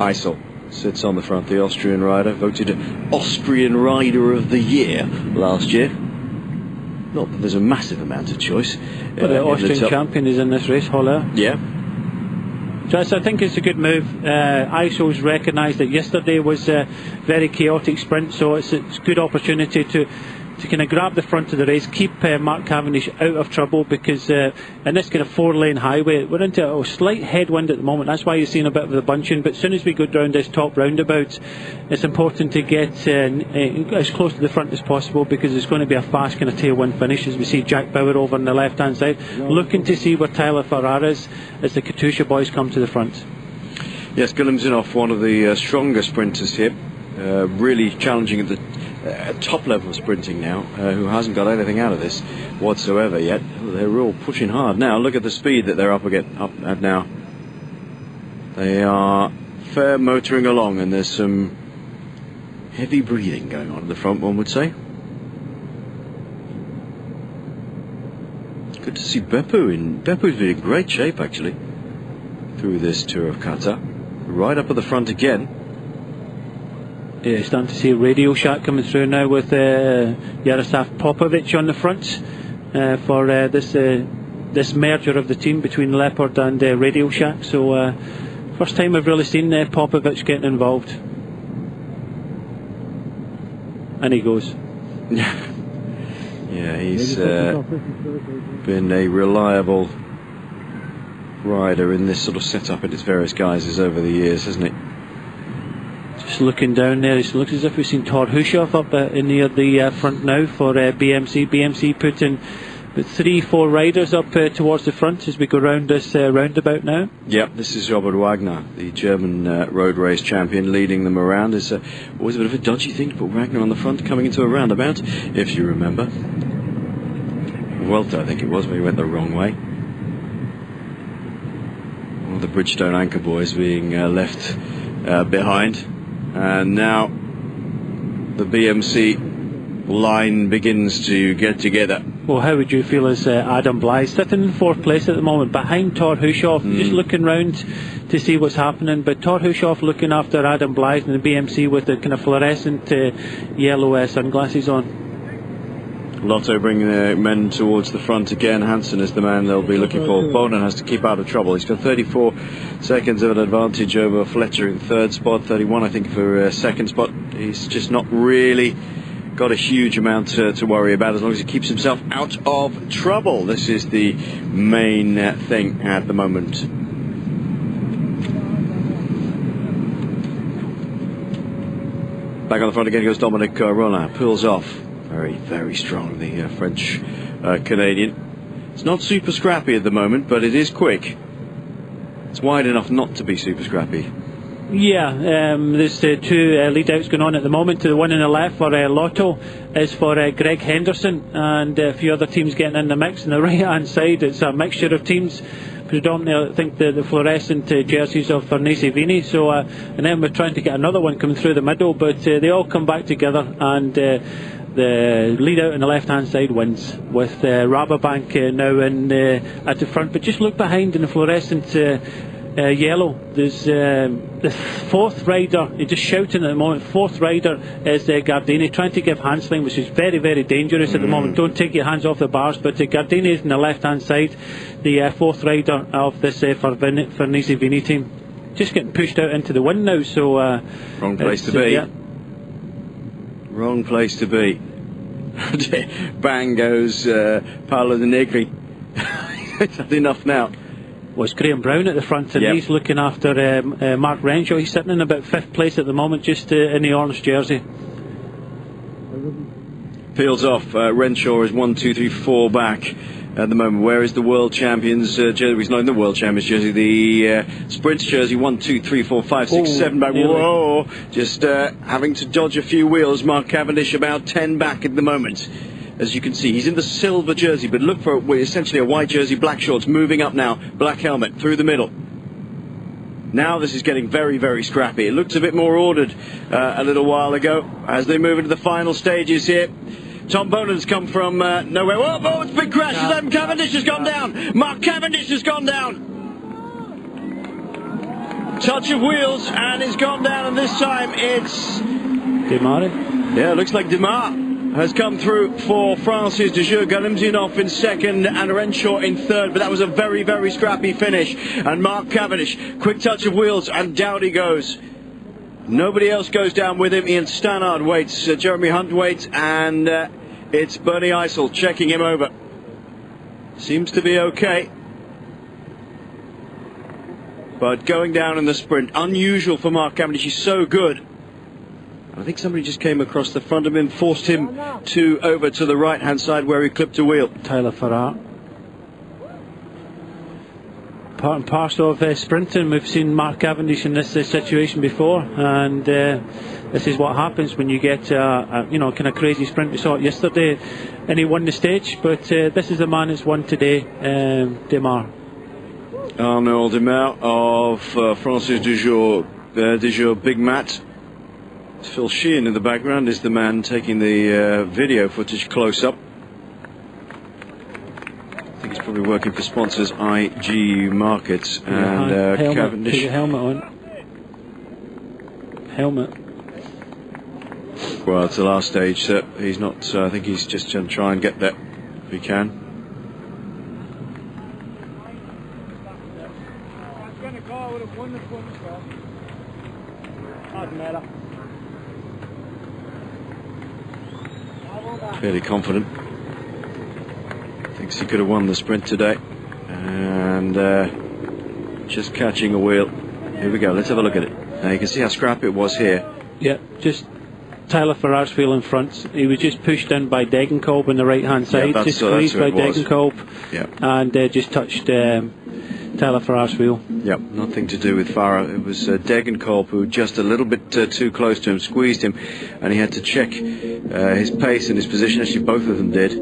Eisel sits on the front, the Austrian rider, voted Austrian Rider of the Year last year. Not that there's a massive amount of choice. But the Austrian champion is in this race, Holler. Yeah. So I think it's a good move. Eisel's recognised that yesterday was a very chaotic sprint, so it's a good opportunity to kind of grab the front of the race, keep Mark Cavendish out of trouble, because in this kind of 4-lane highway we're into a slight headwind at the moment. That's why you're seeing a bit of the bunching, but as soon as we go down this top roundabout, it's important to get as close to the front as possible, because it's going to be a fast kind of tailwind finish, as we see Jack Bauer over on the left hand side looking to see where Tyler Ferrara is as the Katusha boys come to the front. Yes, Gulimzinov, one of the stronger sprinters here, really challenging at the top level of sprinting now, who hasn't got anything out of this whatsoever yet. They're all pushing hard now. Look at the speed that they're up at now. They are fair motoring along, and there's some heavy breathing going on at the front, one would say. Good to see Beppu's been in great shape actually through this tour of Qatar. Right up at the front again. Yeah, starting to see Radio Shack coming through now with Jaroslav Popovic on the front for this merger of the team between Leopard and Radio Shack. So first time I've really seen Popovic getting involved. And he goes. Yeah, he's been a reliable rider in this sort of setup in its various guises over the years, hasn't he? Just looking down there, it looks as if we've seen Thor Hushoff up near the front now for BMC. BMC putting 3-4 riders up towards the front as we go round this roundabout now. Yep, this is Robert Wagner, the German road race champion, leading them around. It's always a bit of a dodgy thing to put Wagner on the front coming into a roundabout, if you remember. Vuelta, I think it was, where he went the wrong way. One of the Bridgestone anchor boys being left behind. And now the BMC line begins to get together. Well, how would you feel as Adam Blythe sitting in 4th place at the moment behind Thor Hushoff, just looking round to see what's happening, but Thor Hushoff looking after Adam Blythe and the BMC with the kind of fluorescent yellow sunglasses on. Lotto bringing the men towards the front again. Hansen is the man they'll be looking for. Bonan has to keep out of trouble. He's got 34 seconds of an advantage over Fletcher in 3rd spot, 31 I think for 2nd spot. He's just not really got a huge amount to worry about as long as he keeps himself out of trouble. This is the main thing at the moment. Back on the front again goes Dominic Rollin. Pulls off. Very, very strong, the French Canadian. It's not super scrappy at the moment, but it is quick. It's wide enough not to be super scrappy. Yeah, there's 2 lead-outs going on at the moment. The one on the left for Lotto is for Greg Henderson, and a few other teams getting in the mix. On the right-hand side, it's a mixture of teams. Predominantly, I think the fluorescent jerseys of Farnese Vini. So, and then we're trying to get another one coming through the middle, but they all come back together, and the lead out on the left hand side wins, with Rabobank now in at the front. But just look behind in the fluorescent yellow, there's the 4th rider, he's just shouting at the moment. 4th rider is Gardini, trying to give handling, which is very, very dangerous at the moment. Don't take your hands off the bars, but Gardini is on the left hand side, the 4th rider of this Farnese Vini team. Just getting pushed out into the wind now, so wrong place to be. Yeah. Wrong place to be. Bang goes Paolo De Negri. That's enough now. Well, it's Graham Brown at the front, and he's looking after Mark Renshaw. He's sitting in about 5th place at the moment, just in the orange jersey. Peels off. Renshaw is 1, 2, 3, 4 back at the moment. Where is the World Champions jersey? He's not in the World Champions jersey. The Sprints jersey, 1, 2, 3, 4, 5, 6, 7 back. Whoa! Just having to dodge a few wheels. Mark Cavendish about 10 back at the moment. As you can see, he's in the silver jersey, but look for essentially a white jersey, black shorts, moving up now, black helmet through the middle. Now this is getting very, very scrappy. It looked a bit more ordered a little while ago as they move into the final stages here. Tom Bonan's come from nowhere. Oh, it's a big crash. Cavendish has gone down. Mark Cavendish has gone down. touch of wheels, and he's gone down, and this time it's Demare. Yeah, looks like Demare has come through for France's de Jure. Galimzinov in second and Renshaw in third, but that was a very, very scrappy finish. And Mark Cavendish, quick touch of wheels, and down he goes. Nobody else goes down with him. Ian Stannard waits, Jeremy Hunt waits, and it's Bernie Eisel checking him over. Seems to be okay. But going down in the sprint, unusual for Mark Cavendish. He's so good. I think somebody just came across the front of him, forced him over to the right-hand side where he clipped a wheel. Tyler Farrar. Part and parcel of sprinting. We've seen Mark Cavendish in this situation before, and this is what happens when you get you know, kind of crazy sprint. We saw it yesterday, and he won the stage. But this is the man that's won today, Demare. Arnaud Demare of France's de Jure Big Mat. Phil Sheehan in the background is the man taking the video footage close up. I think he's probably working for sponsors IG Markets. And Cavendish. Put your helmet on. Helmet. Well, it's the last stage, so he's not. I think he's just going to try and get there if he can. Fairly confident. Thinks he could have won the sprint today. And just catching a wheel. Here we go, let's have a look at it. Now you can see how scrappy it was here. Yeah, just Tyler Farrar's wheel in front. He was just pushed in by Degenkolb on the right hand side. Yeah, just squeezed by Degenkolb. Yeah. And just touched Tyler Farrar's wheel. Yep, nothing to do with Farrar. It was Degenkolb who just a little bit too close to him, squeezed him, and he had to check his pace and his position. Actually, both of them did.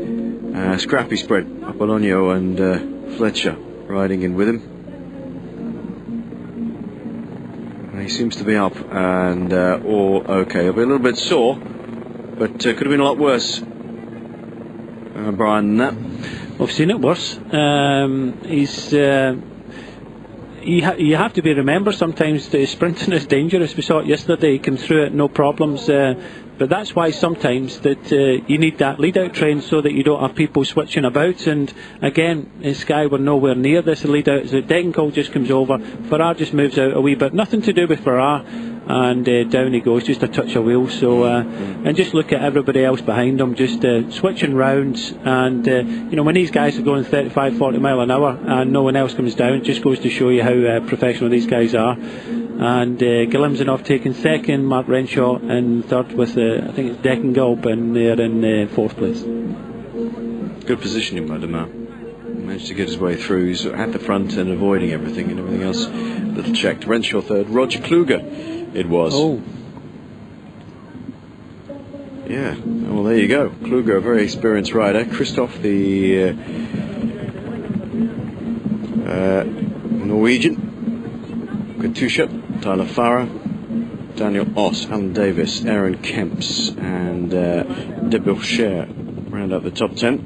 Scrappy sprint. Apollonio and Fletcher riding in with him. And he seems to be up and all okay. He'll be a little bit sore, but could have been a lot worse, Brian, than that. I've seen it worse. He's you have to be remembered sometimes that sprinting is dangerous. We saw it yesterday. He came through it, no problems. But that's why sometimes that you need that lead-out train so that you don't have people switching about. And again, Sky were nowhere near this lead-out. So Degenkolb just comes over. Farrar just moves out a wee bit. Nothing to do with Farrar. And down he goes, just a touch of wheel. So and just look at everybody else behind him, just switching rounds. And you know, when these guys are going 35, 40 mile an hour and no one else comes down, it just goes to show you how professional these guys are. And Galimzinov taking second, Mark Renshaw in third with I think it's Degenkolb, and they're in fourth place. Good positioning by Demare. Managed to get his way through. He's at the front and avoiding everything, and everything else a little checked. Renshaw third, Roger Kluger it was. Oh. Yeah, well there you go. Kluger, a very experienced rider. Christoph, the Norwegian. Katusha, Tyler Farrar, Daniel Oss, Alan Davis, Aaron Kemps, and De Bourchier round out the top 10.